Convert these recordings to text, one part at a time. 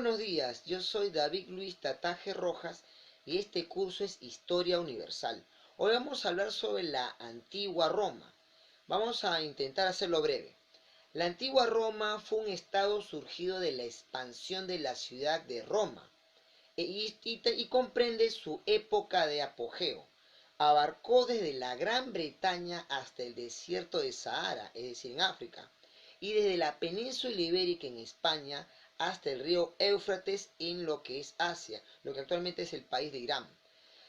buenos días, yo soy David Luis Tataje Rojas y este curso es Historia Universal. Hoy vamos a hablar sobre la antigua Roma. Vamos a intentar hacerlo breve. La antigua Roma fue un estado surgido de la expansión de la ciudad de Roma y comprende su época de apogeo. Abarcó desde la Gran Bretaña hasta el desierto de Sahara, es decir, en África, y desde la península ibérica en España hasta el río Éufrates en lo que es Asia, lo que actualmente es el país de Irán.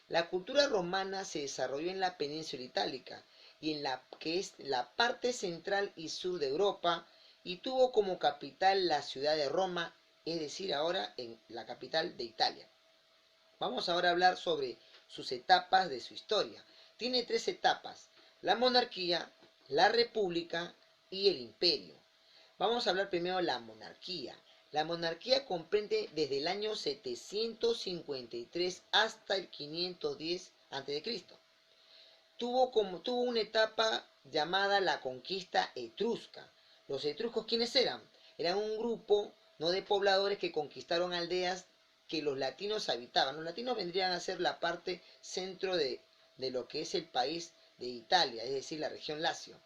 La cultura romana se desarrolló en la península itálica y en la que es la parte central y sur de Europa y tuvo como capital la ciudad de Roma, es decir, ahora en la capital de Italia. Vamos ahora a hablar sobre sus etapas de su historia. Tiene tres etapas: la monarquía, la república y el imperio. Vamos a hablar primero de la monarquía. La monarquía comprende desde el año 753 hasta el 510 a.C. Tuvo una etapa llamada la conquista etrusca. Los etruscos, ¿quiénes eran? Eran un grupo no de pobladores que conquistaron aldeas que los latinos habitaban. Los latinos vendrían a ser la parte centro de lo que es el país de Italia, es decir, la región Lacio,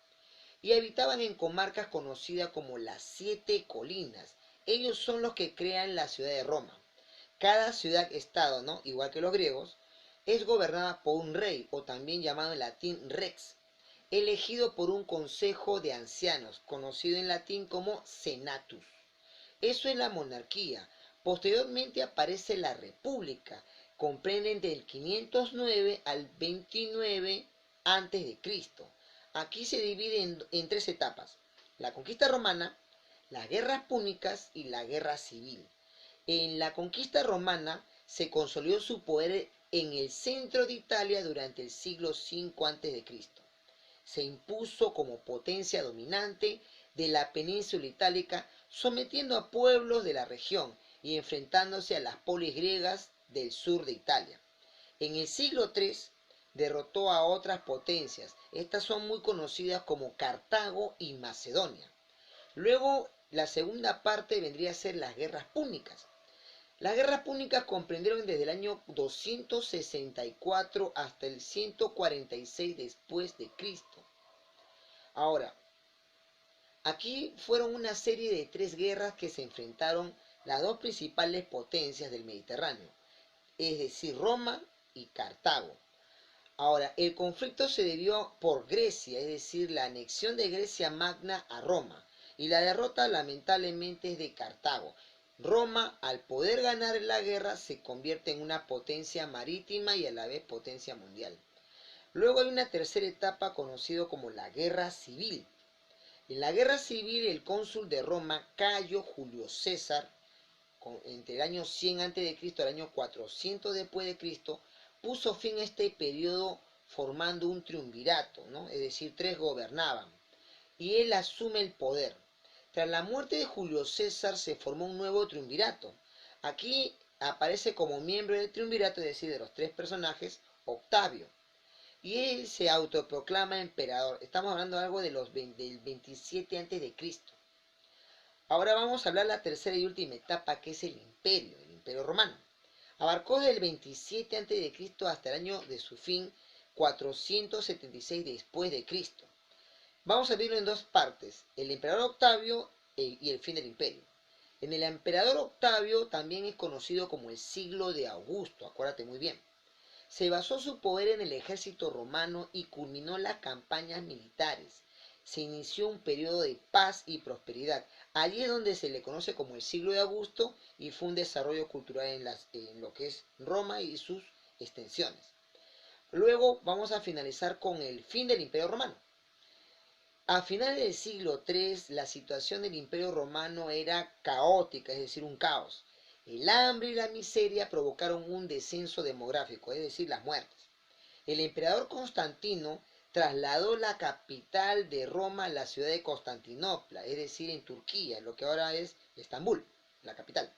y habitaban en comarcas conocidas como las Siete Colinas. Ellos son los que crean la ciudad de Roma. Cada ciudad-estado, ¿no?, igual que los griegos, es gobernada por un rey, o también llamado en latín rex, elegido por un consejo de ancianos, conocido en latín como senatus. Eso es la monarquía. Posteriormente aparece la república. Comprenden del 509 al 29 antes de Cristo. Aquí se divide en tres etapas: la conquista romana, las guerras púnicas y la guerra civil. En la conquista romana se consolidó su poder en el centro de Italia durante el siglo V a.C. Se impuso como potencia dominante de la península itálica, sometiendo a pueblos de la región y enfrentándose a las polis griegas del sur de Italia. En el siglo III derrotó a otras potencias. Estas son muy conocidas como Cartago y Macedonia. Luego, la segunda parte vendría a ser las guerras púnicas. Las guerras púnicas comprendieron desde el año 264 hasta el 146 después de Cristo. Ahora, aquí fueron una serie de tres guerras que se enfrentaron las dos principales potencias del Mediterráneo, es decir, Roma y Cartago. Ahora, el conflicto se debió por Grecia, es decir, la anexión de Grecia Magna a Roma, y la derrota lamentablemente es de Cartago. Roma, al poder ganar la guerra, se convierte en una potencia marítima y a la vez potencia mundial. Luego hay una tercera etapa conocida como la Guerra Civil. En la Guerra Civil, el cónsul de Roma, Cayo Julio César, entre el año 100 a.C. al año 400 después de Cristo, puso fin a este periodo formando un triunvirato, ¿no? Es decir, tres gobernaban, y él asume el poder. Tras la muerte de Julio César se formó un nuevo triunvirato. Aquí aparece como miembro del triunvirato, es decir, de los tres personajes, Octavio, y él se autoproclama emperador. Estamos hablando de algo del 27 a.C. Ahora vamos a hablar de la tercera y última etapa, que es el imperio romano. Abarcó desde el 27 a.C. hasta el año de su fin, 476 después de Cristo. Vamos a verlo en dos partes: el emperador Octavio y el fin del imperio. En el emperador Octavio también es conocido como el siglo de Augusto, acuérdate muy bien. Se basó su poder en el ejército romano y culminó las campañas militares. Se inició un periodo de paz y prosperidad. Allí es donde se le conoce como el siglo de Augusto y fue un desarrollo cultural en lo que es Roma y sus extensiones. Luego vamos a finalizar con el fin del Imperio Romano. A finales del siglo III, la situación del Imperio Romano era caótica, es decir, un caos. El hambre y la miseria provocaron un descenso demográfico, es decir, las muertes. El emperador Constantino trasladó la capital de Roma a la ciudad de Constantinopla, es decir, en Turquía, lo que ahora es Estambul, la capital.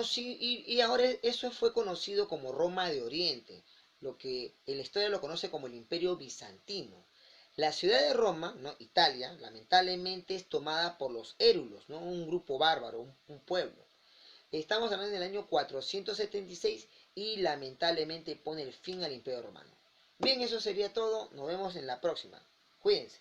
Y ahora eso fue conocido como Roma de Oriente, lo que en la historia lo conoce como el Imperio Bizantino. La ciudad de Roma, ¿no?, Italia, lamentablemente es tomada por los érulos, ¿no?, un grupo bárbaro, un pueblo. Estamos hablando del año 476 y lamentablemente pone el fin al Imperio Romano. Bien, eso sería todo. Nos vemos en la próxima. Cuídense.